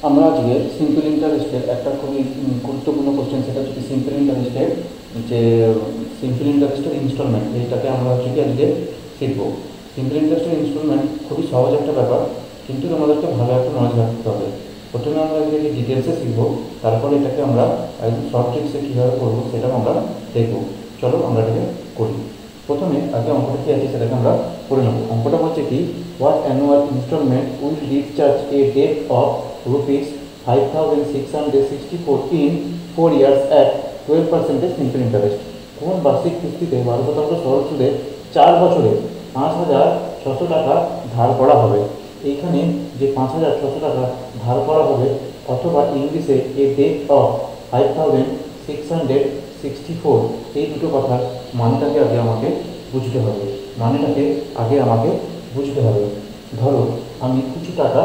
আমরা আজকে সিম্পল ইন্টারেস্টের একটা খুবই গুরুত্বপূর্ণ কোশ্চেন, সেটা হচ্ছে সিম্পল ইন্টারেস্টের যে সিম্পল ইন্টারেস্টের ইনস্টলমেন্ট, এইটাকে আমরা হচ্ছে কি আজকে শিখবো। সিম্পল ইন্টারেস্টের ইনস্টলমেন্ট খুবই সহজ একটা ব্যাপার, কিন্তু তোমাদেরকে ভালো একটা নলেজ রাখতে হবে। প্রথমে আমরা এটাকে ডিটেলসে শিখবো, তারপরে এটাকে আমরা একদম শর্ট ট্রিক্সে কীভাবে করবো সেটাও আমরা দেখবো। চলো আমরা এটাকে করি। প্রথমে আগে অঙ্কটা কী আছে সেটাকে আমরা করে নেবো। অঙ্কটা হচ্ছে কি, what annual installment will discharge a debt of rupees 5,664 in 4 years at 12% simple interest। কোন বার্ষিক কিস্তিতে 12% সরল সুদে 4 বছরে 5,600 টাকা ধার করা হবে। এইখানে যে 5,600 টাকা ধার করা হবে, অথবা ইংলিশে এ ডেট অফ 5,664, এই দুটো কথার মানেটাকে আগে আমাকে বুঝতে হবে। ধরো আমি কিছু টাকা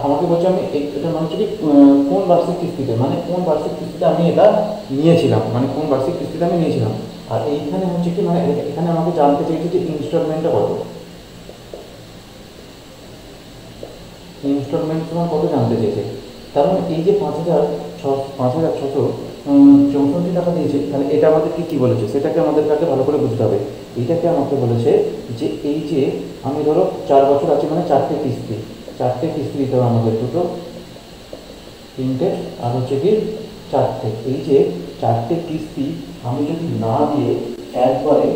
আমাকে বলছে, আমি এটা মানে হচ্ছে কি কোন বার্ষিক কিস্তিতে, মানে কোন বার্ষিক কিস্তিতে আমি এটা নিয়েছিলাম, আর এইখানে হচ্ছে কি মানে এখানে আমাকে জানতে চাইছে যে ইনস্টলমেন্টটা কত, ইনস্টলমেন্ট তোমার কত জানতে চেয়েছে। তার মানে এই যে 5,664 টাকা দিয়েছে, তাহলে এটা আমাদেরকে কী বলেছে সেটাকে আমাদেরকে ভালো করে বুঝতে হবে। এইটাকে আমাকে বলেছে যে এই যে আমি ধরো 4 বছর আছে, মানে 4টে কিস্তি দিতে হবে আমাদের, 2, 3, আর হচ্ছে কি 4টে। এই যে 4টে কিস্তি আমি যদি না দিয়ে একবারে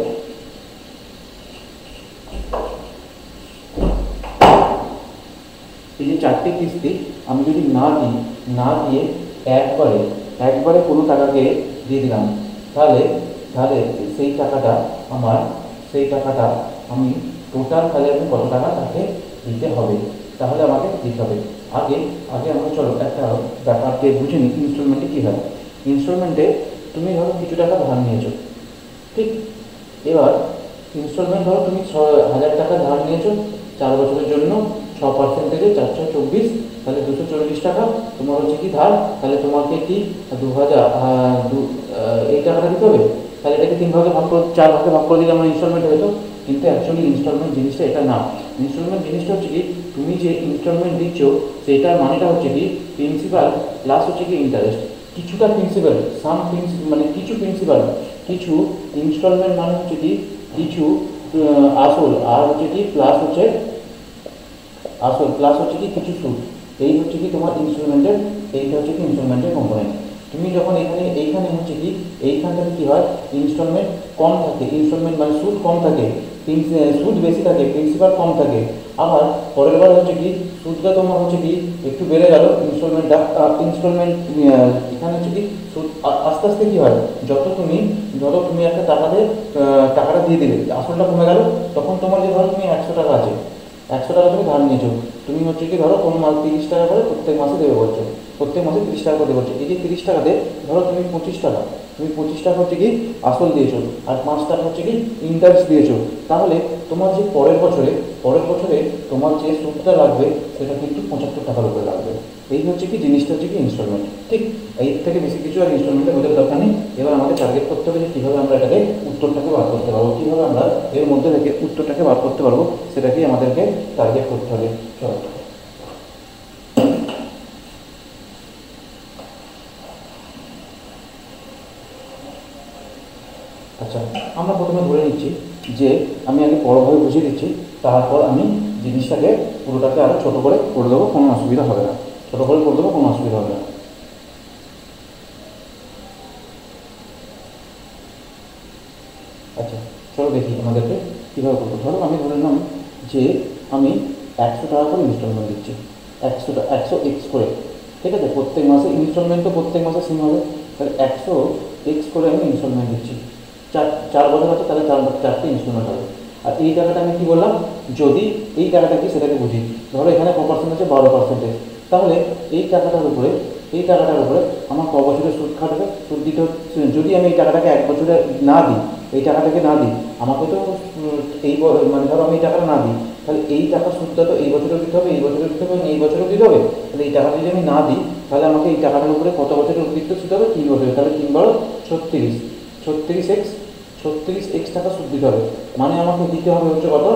দিয়ে একবারে কোনো টাকাকে দিয়ে দিলাম, তাহলে সেই টাকাটা আমি টোটাল তাহলে আমি কত টাকা তাকে দিতে হবে, আগে আমরা চলো একটা ব্যাপারকে বুঝে নিই। ইনস্টলমেন্টে কী হয়, ইনস্টলমেন্টে তুমি ধরো কিছু টাকা ধার নিয়েছো, ঠিক। এবার ইনস্টলমেন্ট ধরো তুমি 6,000 টাকা ধার নিয়েছো 4 বছরের জন্য, 6% 4/24, তাহলে 240 টাকা তোমার হচ্ছে কি ধার। তাহলে তোমাকে কি 2,000 এই টাকাটা দিতে হবে। তাহলে এটাকে 4 ভাগে ভাগ করে দিলে আমার ইনস্টলমেন্ট হতো। কিন্তু অ্যাকচুয়ালি ইনস্টলমেন্ট জিনিসটা এটা না। ইনস্টলমেন্ট জিনিসটা হচ্ছে কি, তুমি যে ইনস্টলমেন্ট দিচ্ছ সেটার মানেটা হচ্ছে কি প্রিন্সিপাল প্লাস হচ্ছে কি ইন্টারেস্ট। কিছুটা প্রিন্সিপাল, কিছু ইনস্টলমেন্ট মানে হচ্ছে কি কিছু আসল, আর হচ্ছে কি প্লাস হচ্ছে কি কিছু সুদ। এই হচ্ছে কি তোমার ইনস্টলমেন্টের, এইটা হচ্ছে কি ইনস্টলমেন্টের কম্পোনেন্ট। তুমি যখন এইখানে হচ্ছে কি এইখানটাতে কি হয়, ইনস্টলমেন্ট কম থাকে, ইনস্টলমেন্ট মানে সুদ কম থাকে, সুদ বেশি থাকে, প্রিন্সিপাল কম থাকে। আবার পরের বার হচ্ছে কি সুদটা তোমার হচ্ছে কি একটু বেড়ে গেল, ইনস্টলমেন্ট এখানে হচ্ছে কি সুদ আস্তে আস্তে কি হয়, ধরো তুমি একটা টাকাটা দিয়ে দিলে, আসলটা কমে গেল, তখন তোমার যে ধরো তুমি 100 টাকা আছে, 100 টাকা তুমি ধার নিয়েছো, তুমি হচ্ছে কি ধরো কোনো মাস 30 টাকা করে প্রত্যেক মাসে দেবে বলছো, প্রত্যেক মাসে 30 টাকা করে দেবে বলছো। এই যে 30 টাকাতে ধরো তুমি 25 টাকা হচ্ছে কি আসল দিয়েছো, আর 5 টাকা হচ্ছে কি ইন্টারেস্ট দিয়েছো। তাহলে তোমার যে পরের বছরে তোমার যে সুদটা লাগবে সেটা কিন্তু 75 টাকার উপরে লাগবে। এই হচ্ছে কি জিনিসটা হচ্ছে কি ইনস্টলমেন্ট, ঠিক। এই থেকে বেশি কিছু আর ইনস্টলমেন্টের বোঝার দরকার নেই। এবার আমাদের টার্গেট করতে হবে যে কীভাবে আমরা এটাকে উত্তরটাকে বার করতে পারবো, কীভাবে আমরা এর মধ্যে থেকে উত্তরটাকে বার করতে পারবো, সেটাকেই আমাদেরকে টার্গেট করতে হবে। চলো, আচ্ছা, আমরা প্রথমে ধরে নিচ্ছি যে আমি আগে বড়োভাবে বুঝিয়ে দিচ্ছি, তারপর আমি জিনিসটাকে পুরোটাকে আরও ছোটো করে করে দেবো, কোনো অসুবিধা হবে না। আচ্ছা, চলো দেখি আমাদেরকে কীভাবে করবো। ধরো আমি ধরে নিলাম যে আমি 100 টাকা করে ইনস্টলমেন্ট দিচ্ছি, 100x করে, ঠিক আছে। প্রত্যেক মাসে ইনস্টলমেন্ট তো প্রত্যেক মাসে সেম হবে, তাহলে 100x করে আমি ইনস্টলমেন্ট দিচ্ছি। 4 বছর আছে, তাহলে 4টে ইনস্টলমেন্ট হবে। আর এই টাকাটা আমি কী বললাম, যদি এই টাকাটা কি সেটাকে বুঝি, ধরো এখানে ক% আছে, 12%। তাহলে এই টাকাটার উপরে আমার ক বছরের সুদ খাটবে, সুদ দিতে হচ্ছে। যদি আমি এই টাকাটাকে 1 বছরে না দিই, আমাকে তো মানে ধরো আমি এই টাকাটা না দিই, তাহলে এই টাকার সুদটা তো এই বছরেও দিতে হবে, এই বছরেও দিতে হবে, এই বছরেও দিতে হবে। তাহলে এই টাকাটা যদি আমি না দিই, তাহলে আমাকে এই টাকাটার উপরে কত বছরের অতিরিক্ত সুদ হবে, 3 বছরে। তাহলে 3 × 36, 36x 136x টাকা সুদ দিতে হবে, মানে আমাকে দিতে হবে হচ্ছে কত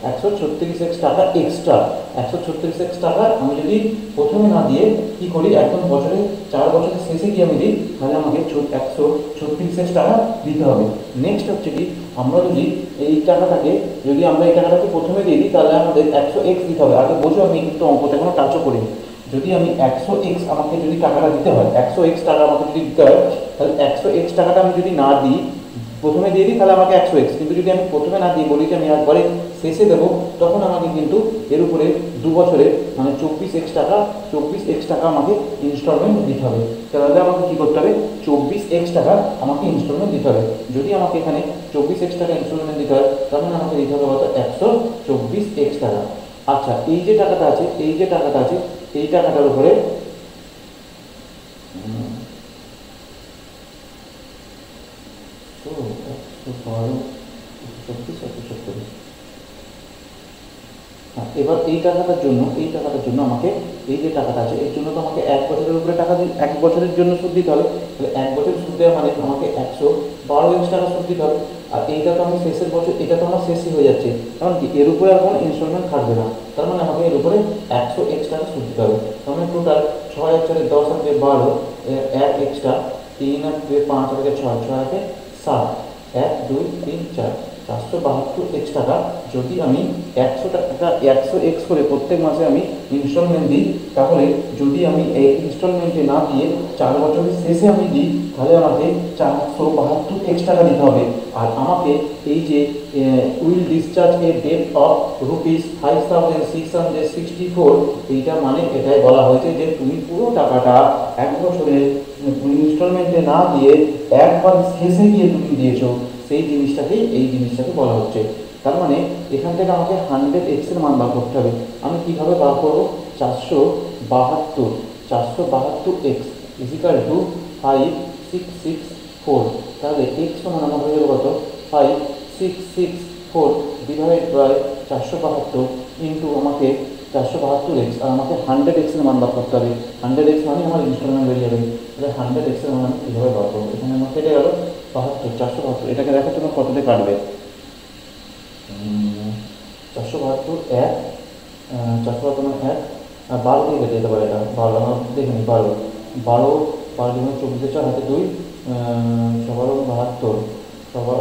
136x টাকা এক্সট্রা। 136x টাকা আমি যদি প্রথমে না দিয়ে কি করি, একদম বছরে 4 বছরের শেষে গিয়ে আমি দিই, তাহলে আমাকে 136x টাকা দিতে হবে। নেক্সট হচ্ছে কি, আমরা যদি এই টাকাটাকে প্রথমে দিয়ে দিই, তাহলে আমাদের 100x দিতে হবে। আগে বোঝো, আমি কিন্তু অঙ্কতে কোনো টাচও করিনি। যদি আমি 100x আমাকে যদি টাকাটা দিতে হয়, 100x টাকা আমাকে যদি দিতে হয়, তাহলে 100x টাকাটা আমি যদি না দিই, প্রথমে দিয়ে দিই, তাহলে আমাকে 100x, কিন্তু যদি আমি প্রথমে না দিই, বলি যে আমি একবারে শেষে দেবো, তখন আমাকে কিন্তু এর উপরে 2 বছরে মানে 24x টাকা আমাকে ইনস্টলমেন্ট দিতে হবে। তাহলে আমাকে কী করতে হবে, 24x টাকা আমাকে ইনস্টলমেন্ট দিতে হবে। যদি আমাকে এখানে 24x টাকা ইনস্টলমেন্ট দিতে হয়, তাহলে আমাকে দিতে হবে কত, 124x টাকা। আচ্ছা, এই যে টাকাটা আছে, এই টাকাটার উপরে এবার এই টাকাটার জন্য আমাকে এই যে টাকাটা আছে, এর জন্য তো আমাকে 1 বছরের উপরে টাকা 1 বছরের জন্য সুদ দিতে হবে। তাহলে 1 বছর সুদ দেওয়া মানে আমাকে 112x টাকা সুদ দিতে হবে। আর এইটা তো আমি শেষের বছর, এটা তো আমার শেষই হয়ে যাচ্ছে, কারণ কি এর উপরে আর কোনো ইনস্টলমেন্ট থাকবে না। তার মানে আমাকে এর উপরে 100x টাকা সুদ দিতে হবে। তার মানে টোটাল 6 আর 4 10 আর 12, 1 এক্সট্রা, 3 আর 2 5 আর 6, 6 আর 7, 1 2 3 4, 472x টাকা যদি আমি 100x করে প্রত্যেক মাসে আমি ইনস্টলমেন্ট দিই, তাহলে যদি আমি এই ইনস্টলমেন্টে না দিয়ে 4 বছরের শেষে আমি দিই, তাহলে আমাকে 472x টাকা দিতে হবে। আর আমাকে এই যে will discharge a date of ₹5,664, এইটা মানে এটাই বলা হয়েছে যে তুমি পুরো টাকাটা 1 বছরের ইনস্টলমেন্টে না দিয়ে একবার শেষে গিয়ে তুমি দিয়েছো, এই জিনিসটাকে বলা হচ্ছে। তার মানে এখান থেকে আমাকে 100x এর মান বার করতে হবে। আমি কীভাবে বার করবো, 472x ইজিক্যাল টু 5664। তাহলে x সমান আমার হয়ে যাবে কত, 5664 ডিভাইড বাই 472 ইন্টু আমাকে 472x, আর আমাকে 100x এর মান বার করতে হবে। 100x মানে আমার ইনস্টলমেন্ট বেরিয়ে যাবে। তাহলে 100x এর মান আমি কীভাবে বার করবো, এখানে আমার কেটে গেল 72, 472, এটাকে দেখার জন্য কততে কাটবে, 472 1, 472 1, 12 দিয়ে কেটে যেতে পারে, এটা 12 আমার দেখে নিই, 12 12 24 4 হাতে 2, 12 72, 12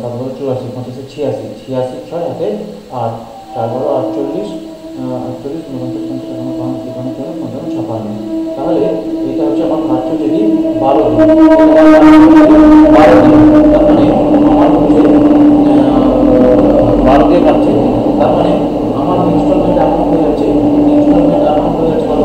7 84, 25 86, 86 6 হাতে 8, 4 48, 48 49 50 56, তাহলে এটা হচ্ছে আমার খরচ হচ্ছে কি 12 দিন। তার মানে আমার হচ্ছে 12 দিয়ে কাটছে, তার মানে আমার ইনস্টলমেন্ট অ্যামাউন্ট হয়ে যাচ্ছে কত,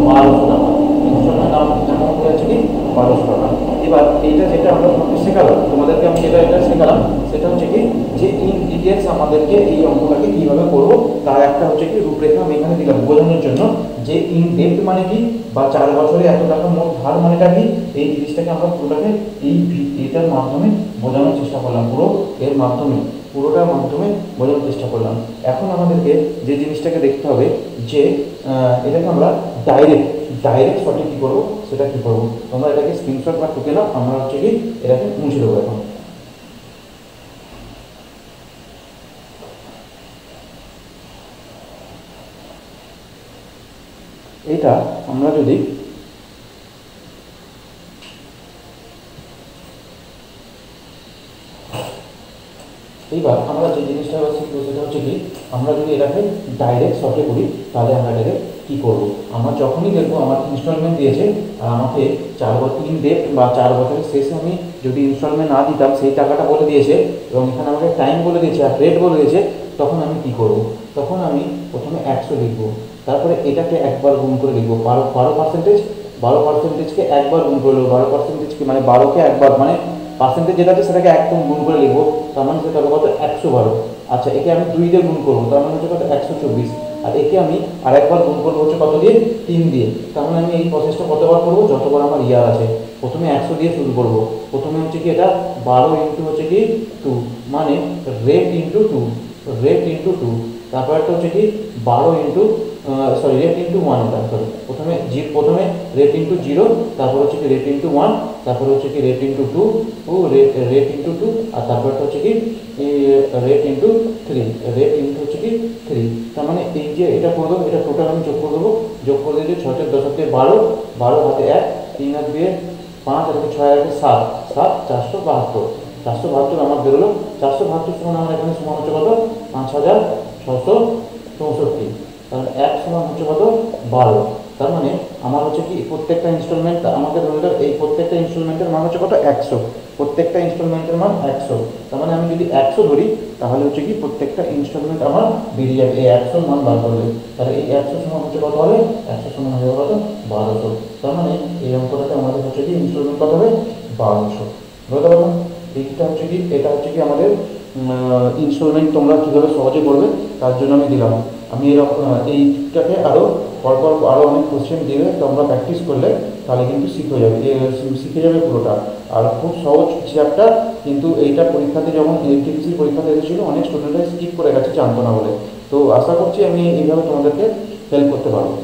1200 টাকা। ইনস্টলমেন্ট অ্যামাউন্ট হয়ে যাচ্ছে কি 1200 টাকা। এবার এইটা যেটা আমরা শেখালাম তোমাদেরকে, আমি এটা শেখালাম, সেটা হচ্ছে কি যে ইন ডিটেলস আমাদেরকে এই অঙ্কটাকে কীভাবে করবো তার একটা হচ্ছে কি রূপরেখা আমি এখানে দিলাম বোঝানোর জন্য, যে ইন ডেপ্ট মানে কি, বা 4 বছরে এত টাকা মোট ধার মানেটা কি, এই জিনিসটাকে আমরা পুরোটাকে এটার মাধ্যমে বোঝানোর চেষ্টা করলাম, পুরোটার মাধ্যমে বোঝানোর চেষ্টা করলাম। এখন আমাদেরকে যে জিনিসটাকে দেখতে হবে যে এটাকে আমরা ডাইরেক্ট শর্টে কী করবো, সেটা কী করবো, তোমরা এটাকে স্ক্রিনশট বা টুকে নাও, আমরা হচ্ছে কি এটাকে মুছে দেবো এখন। এটা আমরা যদি এইবার আমরা যে জিনিসটা শিখবো সেটা হচ্ছে কি, আমরা যদি এটাকে ডাইরেক্ট শর্টে করি, তাহলে আমরা এটাকে কী করবো, আমরা যখনই দেখবো আমার ইনস্টলমেন্ট দিয়েছে আর আমাকে 4 বছর ইন ডেপ্ট বা 4 বছরের শেষে আমি যদি ইনস্টলমেন্ট না দিতাম, সেই টাকাটা বলে দিয়েছে এবং এখানে আমাকে টাইম বলে দিয়েছে আর রেট বলে দিয়েছে, তখন আমি কী করবো, তখন আমি প্রথমে 100 লিখবো, তারপরে এটাকে একবার গুণ করে লিখবো 12%কে একবার গুণ করে লিখবো, 12%কে মানে 12কে একবার, মানে পার্সেন্টেজ যেটা আছে সেটাকে একদম গুণ করে লিখবো, তার মানে সেটা হবে কত, 112। আচ্ছা, একে আমি 2 দিয়ে গুণ করবো, তার মানে হচ্ছে কত, 124। আর একে আমি আরেকবার গুণ করবো হচ্ছে কত দিয়ে, 3 দিয়ে। তার মানে আমি এই প্রসেসটা কতবার করবো, যতবার আমার ইয়ার আছে। প্রথমে 100 দিয়ে শুরু করবো, প্রথমে হচ্ছে কি এটা 12 ইন্টু হচ্ছে কি 2, মানে রেট ইন্টু 2, তারপর একটা হচ্ছে কি 12 into sorry rate into one, এটা সরি প্রথমে রেট ইন্টু জিরো, তারপর হচ্ছে কি রেট ইন্টু ওয়ান, তারপর হচ্ছে কি rate into two, rate into two, আর তারপরটা হচ্ছে কি rate into three, rate into হচ্ছে কি থ্রি। তার মানে এই যে এটা করে দেবো, এটা টোটাল আমি যোগ করে দেবো, যোগ করে দিয়েছি 6 10 12, 12 হাতে 1, 3 হাত দিয়ে 5, আর 6 হাতে 7, 7 472, 472 আমার বেরোলো। 472 সমান আমার এখানে সমান হচ্ছে কত, 5664। কারণ 1 সমান হচ্ছে কত, 12। তার মানে আমার হচ্ছে কি প্রত্যেকটা ইনস্টলমেন্ট আমাকে ধরে নিল, এই প্রত্যেকটা ইনস্টলমেন্টের মান হচ্ছে কত, 100, প্রত্যেকটা ইনস্টলমেন্টের মান 100। তার মানে আমি যদি 100 ধরি তাহলে হচ্ছে কি প্রত্যেকটা ইনস্টলমেন্ট আমার বেরিয়ে যাবে এই 100 মান বার করলে। তাহলে এই 100 সমান হচ্ছে কত হবে, 100 সমান হয়ে যাবে কত, 1200। তার মানে এই অঙ্কটাতে আমাদের হচ্ছে কি ইনস্টলমেন্ট কত হবে, 1200। বুঝতে পারলাম? এইটা হচ্ছে কি, এটা হচ্ছে কি আমাদের ইনস্টলমেন্ট তোমরা কীভাবে সহজে করবে তার জন্য আমি দিলাম। আমি এরকম এইটাকে আরও পরপর আরও অনেক কোশ্চেন দিলে তোমরা প্র্যাকটিস করলে তাহলে কিন্তু শিখে যাবে পুরোটা। আর খুব সহজ চ্যাপ্টার, কিন্তু এইটা পরীক্ষাতে যখন টিপিসির পরীক্ষাতে এসেছিলো অনেক স্টুডেন্টরা স্কিপ করে গেছে জানতো না বলে। তো আশা করছি আমি এইভাবে তোমাদেরকে হেল্প করতে পারবো।